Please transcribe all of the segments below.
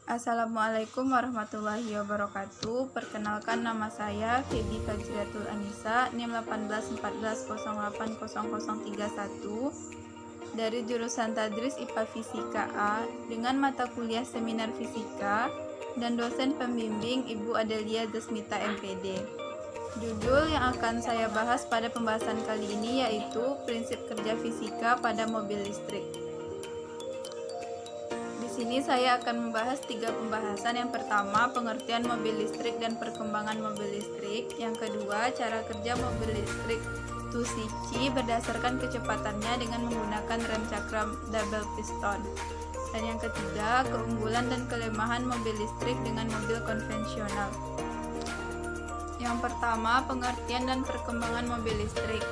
Assalamualaikum warahmatullahi wabarakatuh. Perkenalkan, nama saya Feby Fajriatul Anissa, NIM 1814080031 dari jurusan Tadris IPA Fisika A dengan mata kuliah Seminar Fisika dan dosen pembimbing Ibu Adelia Desmita MPD. Judul yang akan saya bahas pada pembahasan kali ini yaitu prinsip kerja fisika pada mobil listrik. Di sini saya akan membahas 3 pembahasan. Yang pertama, pengertian mobil listrik dan perkembangan mobil listrik. Yang kedua, cara kerja mobil listrik 2CC berdasarkan kecepatannya dengan menggunakan rem cakram double piston. Dan yang ketiga, keunggulan dan kelemahan mobil listrik dengan mobil konvensional. Yang pertama, pengertian dan perkembangan mobil listrik.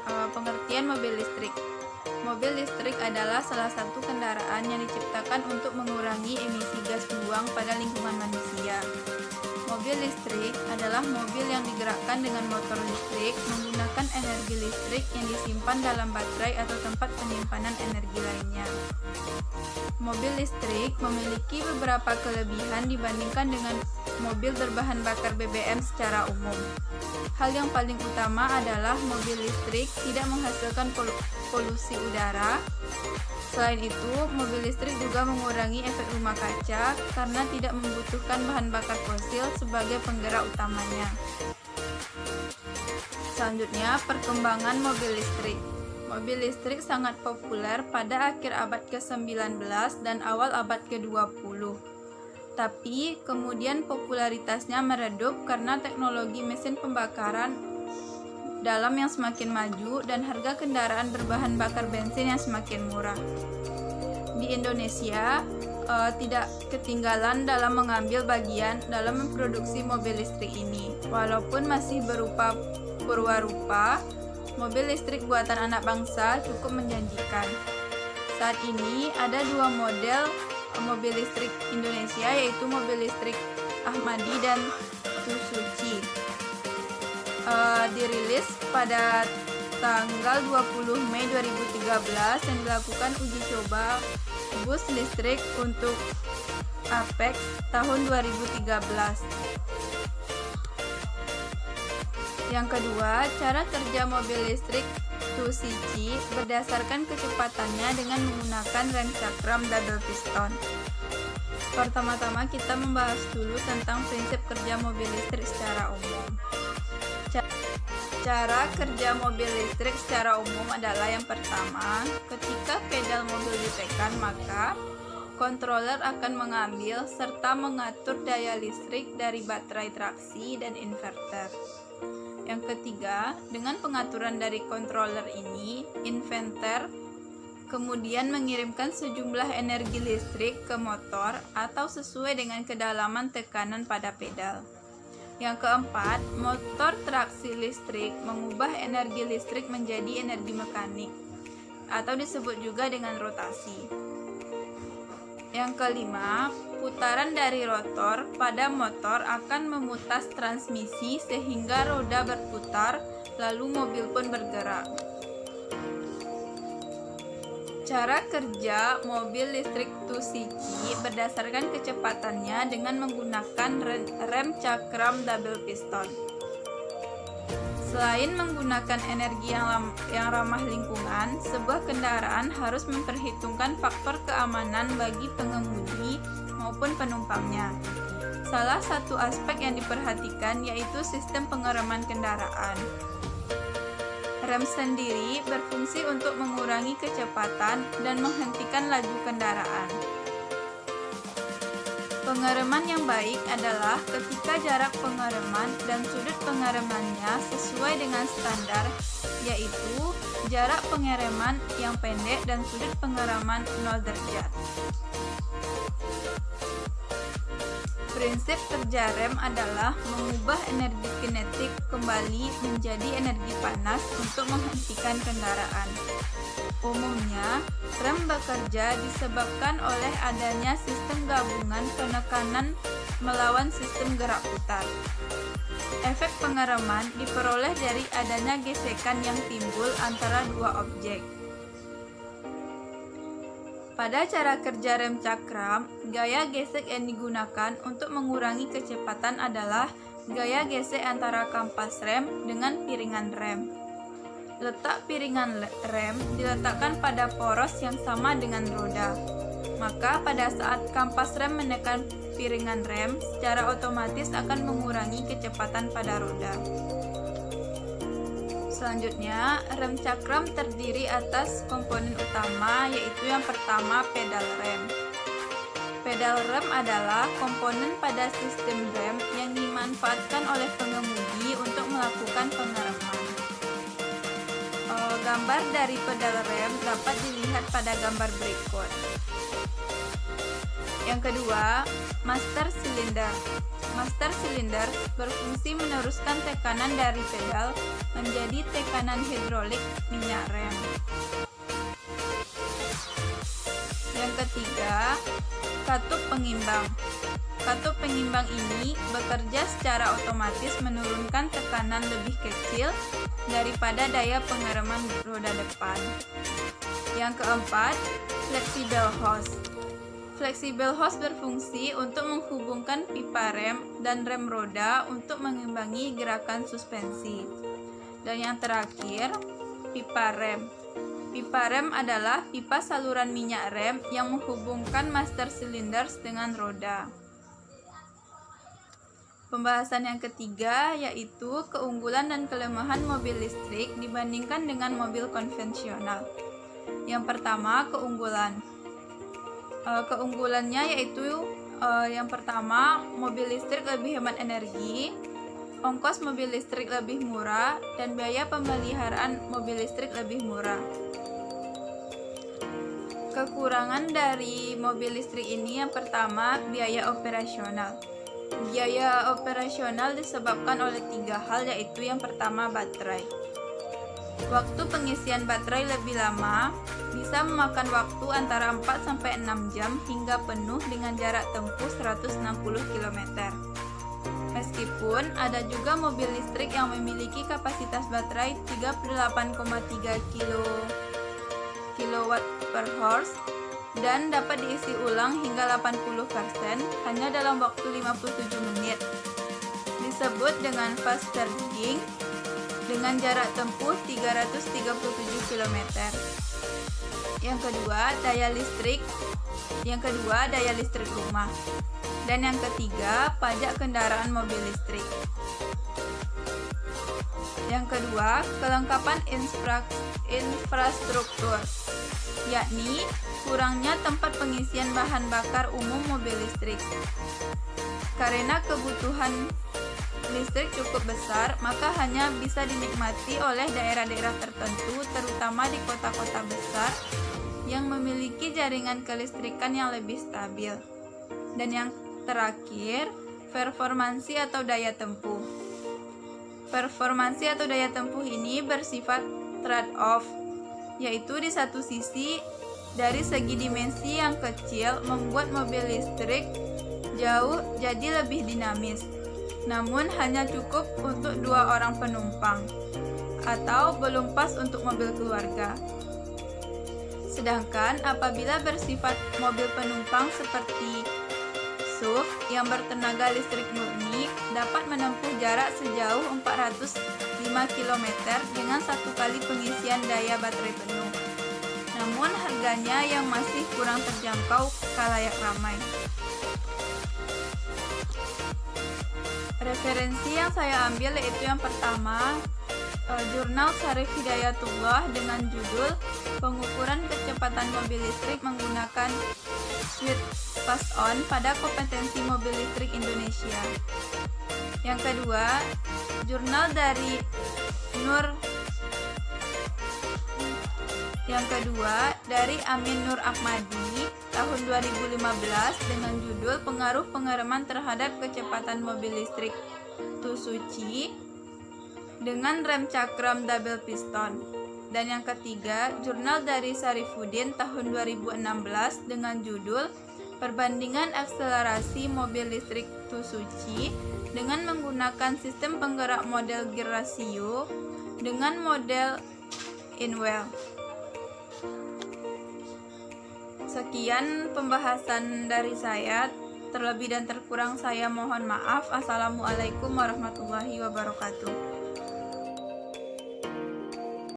Pengertian mobil listrik. Mobil listrik adalah salah satu kendaraan yang diciptakan untuk mengurangi emisi gas buang pada lingkungan manusia. Mobil listrik adalah mobil yang digerakkan dengan motor listrik menggunakan energi listrik yang disimpan dalam baterai atau tempat penyimpanan energi lainnya. Mobil listrik memiliki beberapa kelebihan dibandingkan dengan mobil berbahan bakar BBM secara umum. Hal yang paling utama adalah mobil listrik tidak menghasilkan polusi udara. Selain itu, mobil listrik juga mengurangi efek rumah kaca karena tidak membutuhkan bahan bakar fosil sebagai penggerak utamanya. Selanjutnya, perkembangan mobil listrik. Mobil listrik sangat populer pada akhir abad ke-19 dan awal abad ke-20. Tapi kemudian popularitasnya meredup karena teknologi mesin pembakaran dalam yang semakin maju dan harga kendaraan berbahan bakar bensin yang semakin murah. Di Indonesia tidak ketinggalan dalam mengambil bagian dalam memproduksi mobil listrik ini. Walaupun masih berupa purwarupa, mobil listrik buatan anak bangsa cukup menjanjikan. Saat ini ada 2 model mobil listrik Indonesia, yaitu mobil listrik Ahmadi dan 2CC. Dirilis pada tanggal 20 Mei 2013 dan dilakukan uji coba bus listrik untuk Apex tahun 2013. Yang kedua, cara kerja mobil listrik 2CC berdasarkan kecepatannya dengan menggunakan rem cakram double piston. Pertama-tama kita membahas dulu tentang prinsip kerja mobil listrik secara umum. Cara kerja mobil listrik secara umum adalah yang pertama, ketika pedal mobil ditekan maka controller akan mengambil serta mengatur daya listrik dari baterai traksi dan inverter. Yang ketiga, dengan pengaturan dari controller ini, inverter kemudian mengirimkan sejumlah energi listrik ke motor atau sesuai dengan kedalaman tekanan pada pedal. Yang keempat, motor traksi listrik mengubah energi listrik menjadi energi mekanik atau disebut juga dengan rotasi. Yang kelima, putaran dari rotor pada motor akan memutas transmisi sehingga roda berputar, lalu mobil pun bergerak. Cara kerja mobil listrik 2CC berdasarkan kecepatannya dengan menggunakan rem cakram double piston. Selain menggunakan energi yang ramah lingkungan, sebuah kendaraan harus memperhitungkan faktor keamanan bagi pengemudi maupun penumpangnya. Salah satu aspek yang diperhatikan yaitu sistem pengereman kendaraan. Rem sendiri berfungsi untuk mengurangi kecepatan dan menghentikan laju kendaraan. Pengereman yang baik adalah ketika jarak pengereman dan sudut pengeremannya sesuai dengan standar, yaitu jarak pengereman yang pendek dan sudut pengereman 0 derajat. Prinsip kerja rem adalah mengubah energi kinetik kembali menjadi energi panas untuk menghentikan kendaraan. Umumnya, rem bekerja disebabkan oleh adanya sistem gabungan penekanan melawan sistem gerak putar. Efek pengereman diperoleh dari adanya gesekan yang timbul antara 2 objek. Pada cara kerja rem cakram, gaya gesek yang digunakan untuk mengurangi kecepatan adalah gaya gesek antara kampas rem dengan piringan rem. Letak piringan rem diletakkan pada poros yang sama dengan roda. Maka pada saat kampas rem menekan piringan rem, secara otomatis akan mengurangi kecepatan pada roda. Selanjutnya, rem cakram terdiri atas komponen utama, yaitu yang pertama pedal rem. Pedal rem adalah komponen pada sistem rem yang dimanfaatkan oleh pengemudi untuk melakukan pengereman. Gambar dari pedal rem dapat dilihat pada gambar berikut. Yang kedua, master cylinder. Master cylinder berfungsi meneruskan tekanan dari pedal menjadi tekanan hidrolik minyak rem. Yang ketiga, katup pengimbang. Katup pengimbang ini bekerja secara otomatis menurunkan tekanan lebih kecil daripada daya pengereman roda depan. Yang keempat, flexible hose. Flexible hose berfungsi untuk menghubungkan pipa rem dan rem roda untuk mengimbangi gerakan suspensi. Dan yang terakhir, pipa rem. Pipa rem adalah pipa saluran minyak rem yang menghubungkan master cylinders dengan roda. Pembahasan yang ketiga yaitu keunggulan dan kelemahan mobil listrik dibandingkan dengan mobil konvensional. Yang pertama, keunggulan. Keunggulannya yaitu yang pertama, mobil listrik lebih hemat energi, ongkos mobil listrik lebih murah, dan biaya pemeliharaan mobil listrik lebih murah. Kekurangan dari mobil listrik ini yang pertama, biaya operasional. Biaya operasional disebabkan oleh 3 hal, yaitu yang pertama, baterai. Waktu pengisian baterai lebih lama, bisa memakan waktu antara 4-6 jam hingga penuh dengan jarak tempuh 160 km. Meskipun ada juga mobil listrik yang memiliki kapasitas baterai 38,3 kWh dan dapat diisi ulang hingga 80% hanya dalam waktu 57 menit. Disebut dengan fast charging dengan jarak tempuh 337 km. Yang kedua, daya listrik rumah. Dan yang ketiga, pajak kendaraan mobil listrik. Yang kedua, kelengkapan infrastruktur, yakni kurangnya tempat pengisian bahan bakar umum mobil listrik. Karena kebutuhan listrik cukup besar, maka hanya bisa dinikmati oleh daerah-daerah tertentu, terutama di kota-kota besar yang memiliki jaringan kelistrikan yang lebih stabil. Dan yang terakhir, performansi atau daya tempuh. Performansi atau daya tempuh ini bersifat trade-off, yaitu di satu sisi, dari segi dimensi yang kecil membuat mobil listrik jauh jadi lebih dinamis, namun hanya cukup untuk 2 orang penumpang atau belum pas untuk mobil keluarga. Sedangkan apabila bersifat mobil penumpang seperti SUV yang bertenaga listrik murni dapat menempuh jarak sejauh 405 km dengan 1 kali pengisian daya baterai penuh. Namun harganya yang masih kurang terjangkau khalayak ramai. Referensi yang saya ambil yaitu yang pertama, jurnal Syarif Hidayatullah dengan judul Pengukuran Kecepatan Mobil Listrik Menggunakan Switch Pass On pada Kompetensi Mobil Listrik Indonesia. Yang kedua, jurnal dari Amin Nur Ahmadi tahun 2015 dengan judul Pengaruh Pengereman Terhadap Kecepatan Mobil Listrik Tsuzuki dengan rem cakram double piston. Dan yang ketiga, jurnal dari Sarifuddin tahun 2016 dengan judul Perbandingan Akselerasi Mobil Listrik Tsuzuki dengan menggunakan sistem penggerak model gear ratio dengan model in-wheel. Sekian pembahasan dari saya. Terlebih dan terkurang saya mohon maaf. Assalamualaikum warahmatullahi wabarakatuh.